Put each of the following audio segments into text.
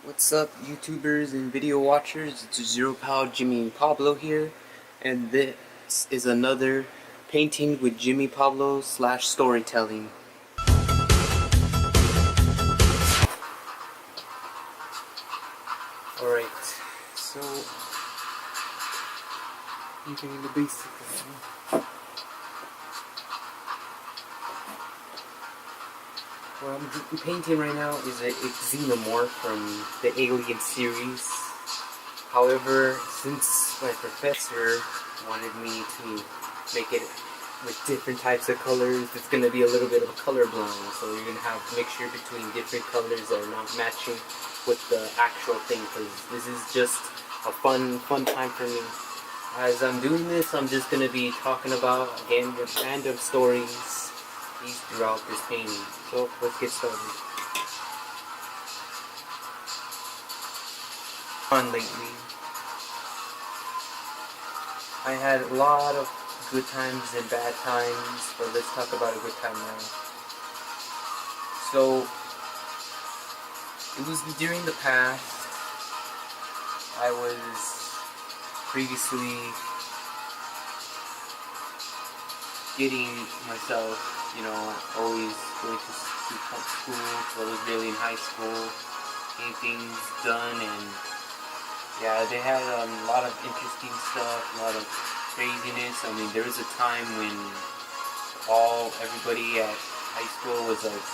What's up, YouTubers and video watchers? It's Zero Pal Jimmy Pablo here, and this is another painting with Jimmy Pablo / storytelling. Alright, so painting the basic. What I'm painting right now is a xenomorph from the Alien series. However, since my professor wanted me to make it with different types of colors, it's going to be a little bit of a color blind. So you're going to have a mixture between different colors that are not matching with the actual thing, because this is just a fun time for me. As I'm doing this, I'm just going to be talking about, again, random stories throughout this painting. So let's get started. On lately, I had a lot of good times and bad times, but let's talk about a good time now. So it was during the past. I was previously getting myself, always going to school, so I was really in high school, getting things done, and yeah, they had a lot of interesting stuff, a lot of craziness. I mean, there was a time when everybody at high school was like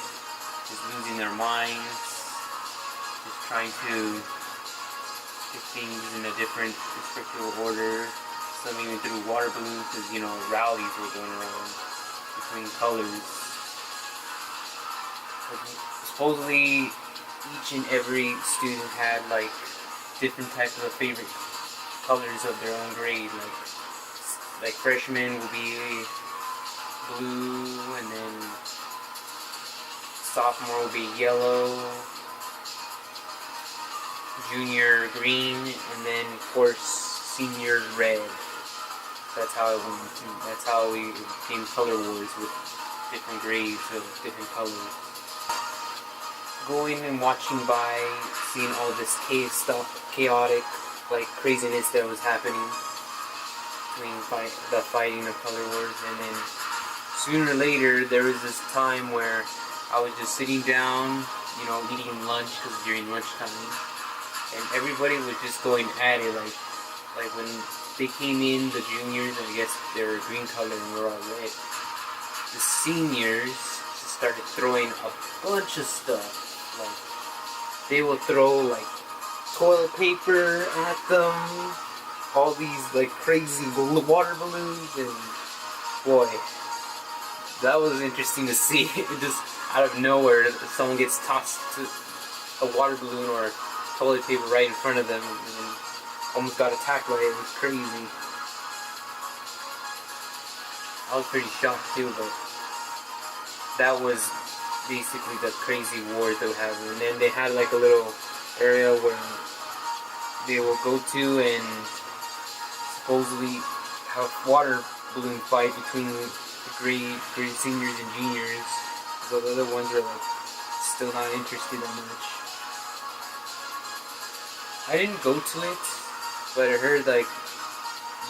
just losing their minds, just trying to get things in a different respectable order. Some even threw water balloons because, rallies were going around between colors. Supposedly, each and every student had like different types of favorite colors of their own grade. Like freshmen will be blue, and then sophomore will be yellow, junior green, and then of course senior red. That's how it went. That's how we became color wars with different grades of different colors. Going and watching by, seeing all this chaotic, like craziness that was happening between the fighting of color wars, and then sooner or later there was this time where I was just sitting down, eating lunch, because during lunchtime, and everybody was just going at it, like when they came in, the juniors, I guess they were green color and we're all red. The seniors just started throwing a bunch of stuff. Like, they will throw like toilet paper at them, all these like crazy water balloons, and boy, that was interesting to see. Just out of nowhere, someone gets tossed to a water balloon or toilet paper right in front of them, and almost got attacked by it. It was crazy. I was pretty shocked too, but that was basically the crazy wars they were having. And then they had like a little area where they will go to and supposedly have water balloon fight between the grade seniors and juniors. So the other ones were like still not interested that much. I didn't go to it, but I heard like,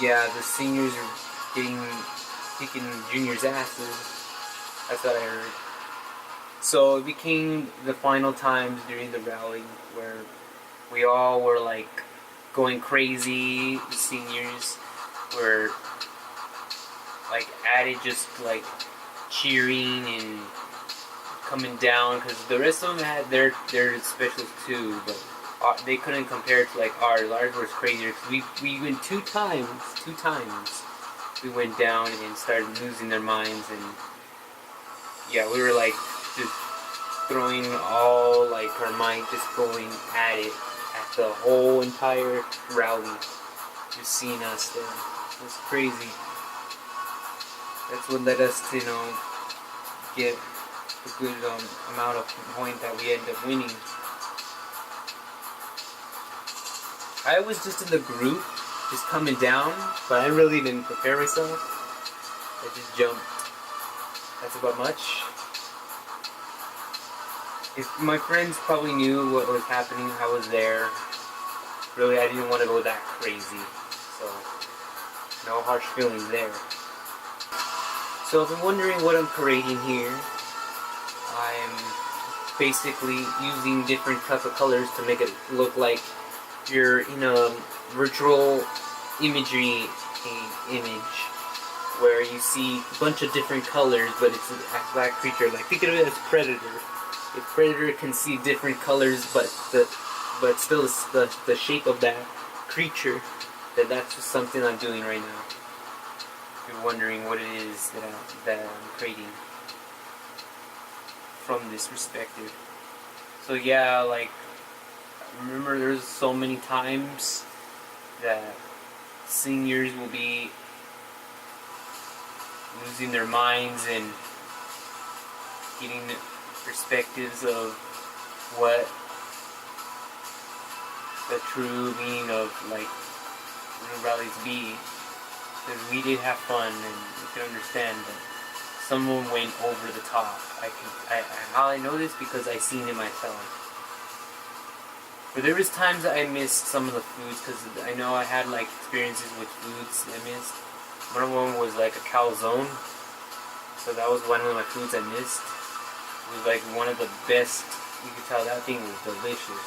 yeah, the seniors are kicking juniors' asses. That's what I heard. So it became the final times during the rally where we all were like going crazy. The seniors were like at it, just like cheering and coming down, because the rest of them had their specials too, but they couldn't compare to like ours. Ours was crazier because we went two times. We went down and started losing their minds, and yeah, we were like just throwing all like our might, just going at it at the whole entire rally. Just seeing us there, it was crazy. That's what led us to get a good amount of point that we ended up winning. I was just in the group, just coming down, but I really didn't prepare myself. I just jumped. That's about much. If my friends probably knew what was happening, I was there. Really, I didn't want to go that crazy. So, no harsh feelings there. So if you're wondering what I'm creating here, I'm basically using different type of colors to make it look like you're in a virtual imagery image where you see a bunch of different colors, but it's that creature. Like, think of it as Predator. If Predator can see different colors, but still the shape of that creature, then that's just something I'm doing right now. If you're wondering what it is that I'm creating from this perspective. So yeah, like, remember there's so many times that seniors will be losing their minds and getting perspectives of what the true meaning of, like, real rallies be. Because we did have fun, and you can understand that someone went over the top. How I know this because I seen it myself. But there was times that I missed some of the foods because I know I had like experiences with foods I missed. One of them was like a calzone, so that was one of my foods I missed. It was like one of the best. You could tell that thing was delicious.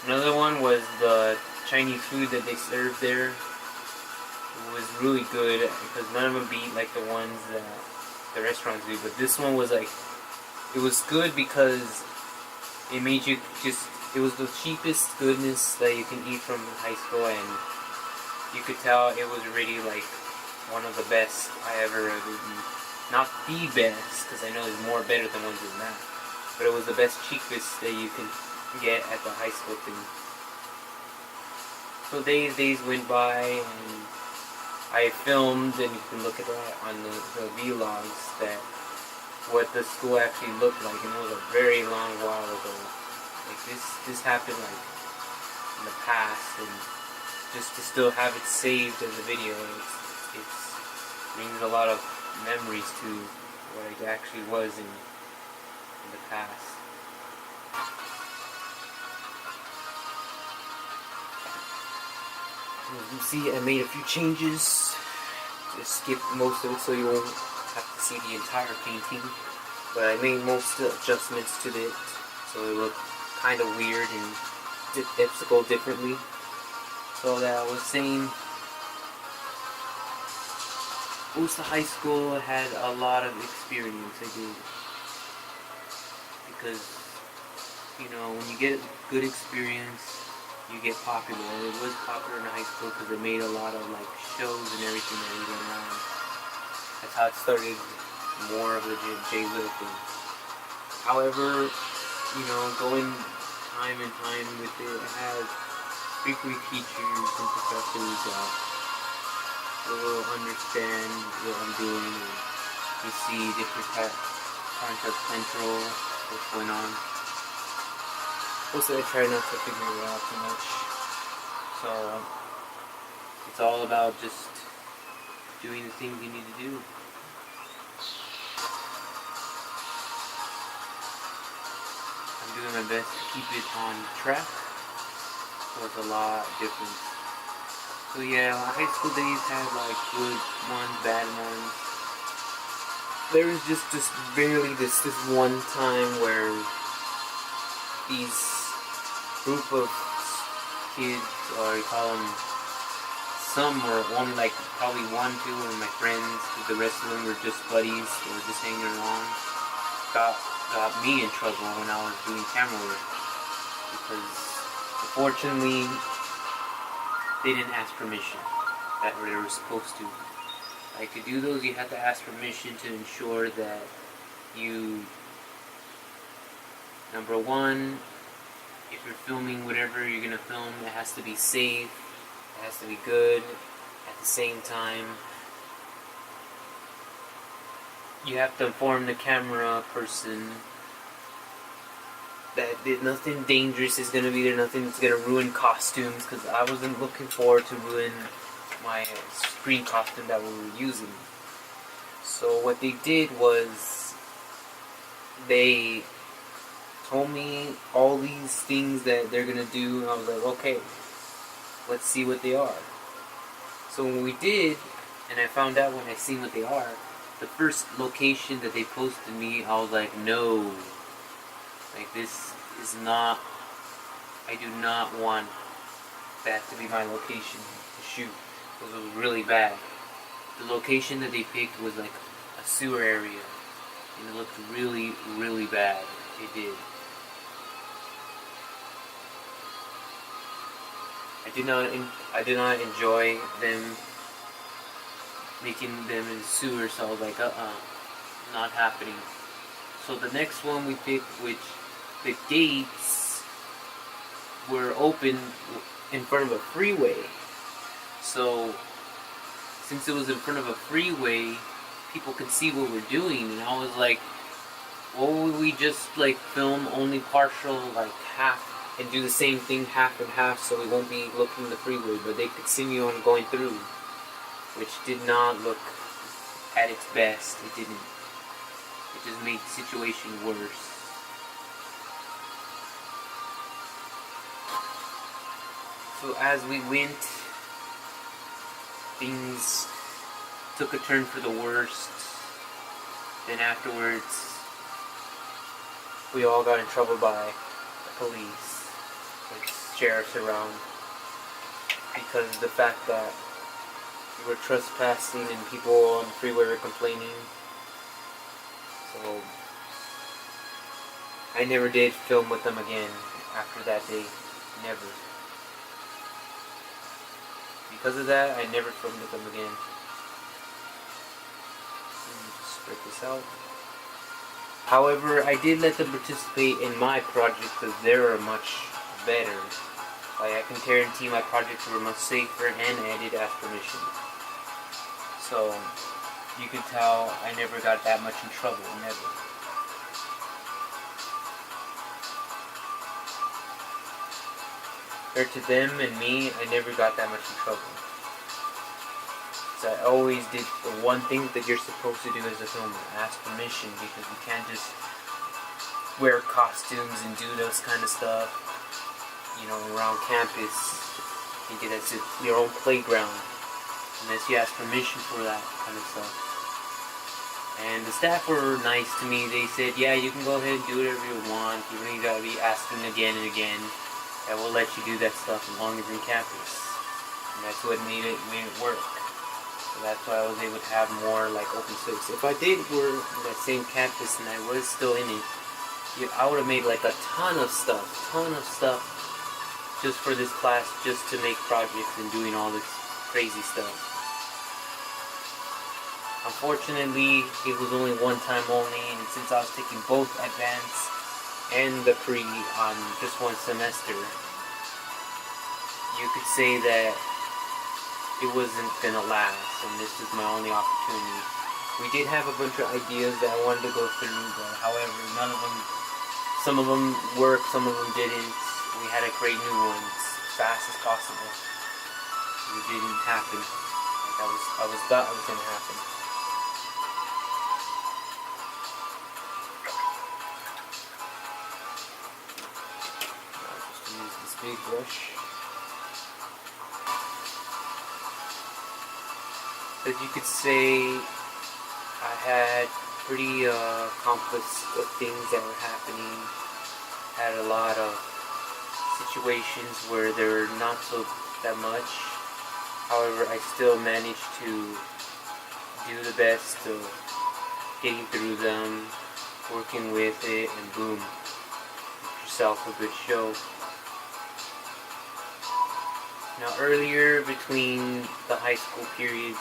Another one was the Chinese food that they served there. It was really good because none of them beat like the ones that the restaurants do. But this one was like, it was good because it made you just, it was the cheapest goodness that you can eat from high school, and you could tell it was really like one of the best I ever eaten. Not the best, because I know there's more better than ones than that, but it was the best, cheapest that you can get at the high school thing. So days went by, and I filmed, and you can look at that on the vlogs, that what the school actually looked like, and it was a very long while ago. Like this happened like in the past, and just to still have it saved as a video, it brings a lot of memories to what it actually was in the past. As you see, I made a few changes. Just skip most of it so you won't have to see the entire painting. But I made most adjustments to it so it looked kind of weird and go differently. So that I was saying, Usta High School had a lot of experience, I did. Because, you know, when you get good experience, you get popular. And it was popular in high school because it made a lot of like shows and everything that we went around. That's how it started more of the J-Lit thing. However, you know, going time and time with it, it has frequently teachers and professors that will understand what I'm doing, and you see different kinds of control, what's going on. Also, I try not to figure it out too much. So, it's all about just doing the things you need to do. I'm doing my best to keep it on track. So it's a lot different. So yeah, high school days had like good ones, bad ones. There was just barely this one time where these group of kids, or you call them, some were only like probably 1, 2 of my friends, the rest of them were just buddies, they were just hanging along, got me in trouble when I was doing camera work, because unfortunately they didn't ask permission that they were supposed to. Like, to do those, you have to ask permission to ensure that you, number one, if you're filming whatever you're gonna film, it has to be safe, it has to be good. At the same time, you have to inform the camera person that nothing dangerous is gonna be there, nothing that's gonna ruin costumes, because I wasn't looking forward to ruin my screen costume that we were using. So what they did was they told me all these things that they're gonna do, and I was like, okay, let's see what they are. So when we did, and I found out when I seen what they are, the first location that they posted me, I was like, no, like this is not, I do not want that to be my location to shoot, because it was really bad. The location that they picked was like a sewer area, and it looked really, really bad. It did. I did not enjoy them making them in sewer, so I was like, not happening. So the next one we picked, which the gates were open in front of a freeway. So since it was in front of a freeway, people could see what we're doing, and I was like, well, would we just like film only partial, like half, and do the same thing half and half, so we won't be looking the freeway, but they could see me on going through, which did not look at its best. It didn't. It just made the situation worse. So as we went, things took a turn for the worst. Then afterwards, we all got in trouble by the police, with sheriffs around, because of the fact that we were trespassing and people on the freeway were complaining. So I never did film with them again after that day. Never. Because of that, I never filmed with them again. Let me just spread this out. However, I did let them participate in my project because they were much better. Like, I can guarantee my projects were much safer, and I did ask permission. So you can tell I never got that much in trouble. Never. Compared to them and me, I never got that much in trouble. So I always did the one thing that you're supposed to do as a filmer: ask permission, because you can't just wear costumes and do those kind of stuff, you know, around campus, thinking that's your own playground, unless you ask permission for that kind of stuff. And the staff were nice to me. They said, yeah, you can go ahead and do whatever you want. You don't need to be asking again and again. And we'll let you do that stuff as long as you're in campus. And that's what made it work. So that's why I was able to have more like open space. If I did work in that same campus and I was still in it, I would have made like a ton of stuff just for this class, just to make projects and doing all this crazy stuff. Unfortunately, it was only one time only, and since I was taking both advanced and the pre on just one semester, you could say that it wasn't gonna last, and this is my only opportunity. We did have a bunch of ideas that I wanted to go through, but however, none of them, some of them worked, some of them didn't. We had to create new ones as fast as possible. It didn't happen. Like I thought it was gonna happen. Use this big brush. As you could say, I had pretty complex of things that were happening. Had a lot of situations where they were not so that much. However, I still managed to do the best of getting through them, working with it, and boom, get yourself a good show. Now earlier, between the high school periods,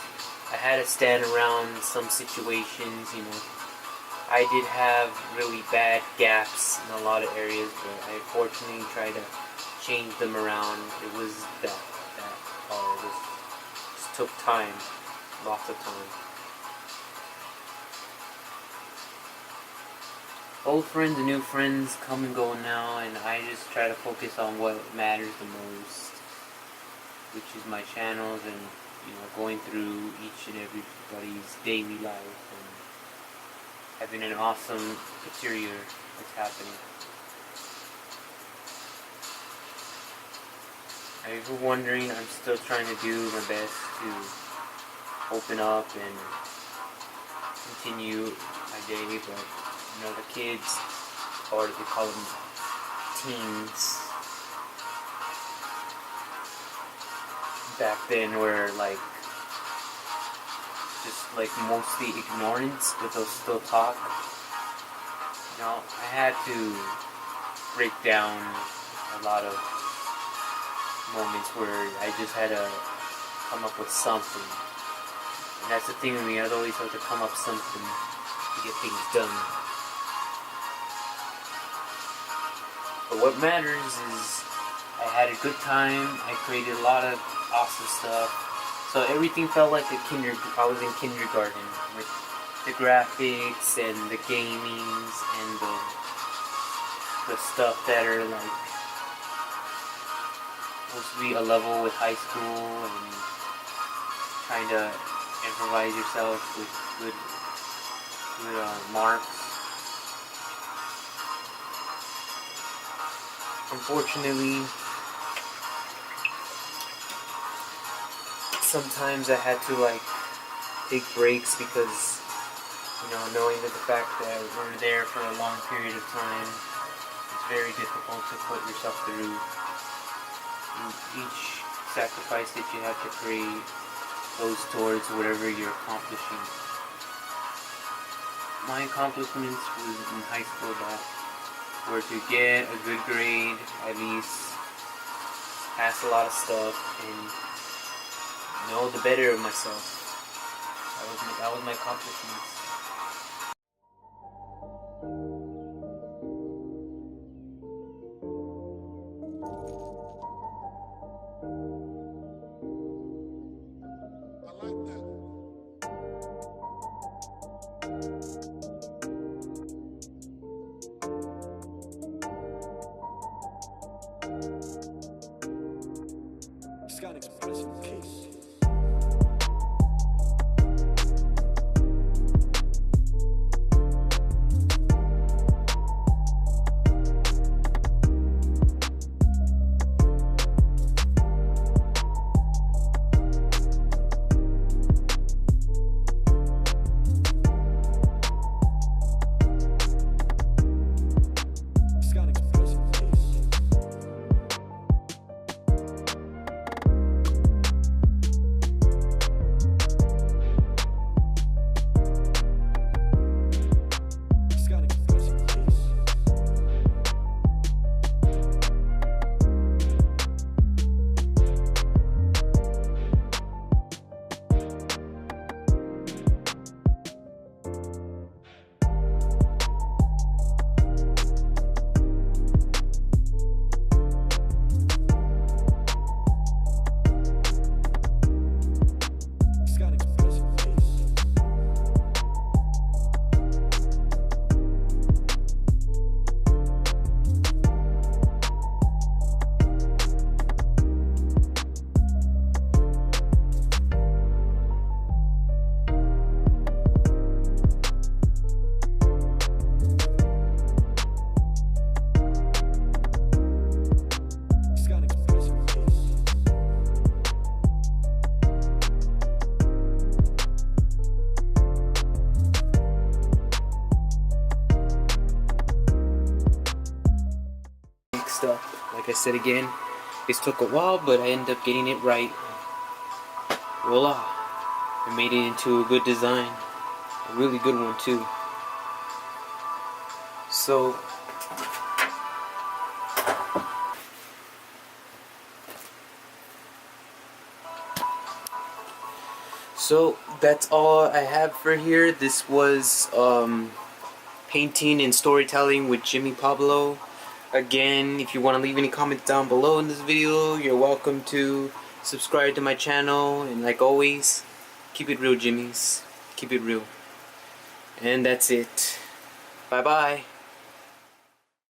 I had to stand around some situations, you know. I did have really bad gaps in a lot of areas, but I fortunately tried to change them around. It was that hard. It just took time, lots of time. Old friends and new friends come and go now, and I just try to focus on what matters the most, which is my channels and, you know, going through each and everybody's daily life and having an awesome exterior that's happening. If you're wondering, I'm still trying to do my best to open up and continue my day, but you know, the kids, or they call them teens, back then were like just like mostly ignorance, but they'll still talk. You know, I had to break down a lot of moments where I just had to come up with something. And that's the thing with me, I'd always have to come up with something to get things done. But what matters is I had a good time, I created a lot of awesome stuff. So everything felt like I was in kindergarten with the graphics and the gamings and the stuff that are like supposed to be a level with high school, and trying to improvise yourself with good marks. Unfortunately, sometimes I had to like take breaks because, you know, knowing that the fact that we're there for a long period of time, it's very difficult to put yourself through. Each sacrifice that you have to create goes towards whatever you're accomplishing. My accomplishments was in high school that were to get a good grade, at least pass a lot of stuff, and know the better of myself. That was my accomplishments. Stuff. Like I said again, this took a while, but I ended up getting it right. Voila! I made it into a good design. A really good one too. So that's all I have for here. This was painting and storytelling with Jimmy Pablo. Again, if you want to leave any comments down below in this video, you're welcome to subscribe to my channel. And like always, keep it real, Jimmys. Keep it real. And that's it. Bye bye.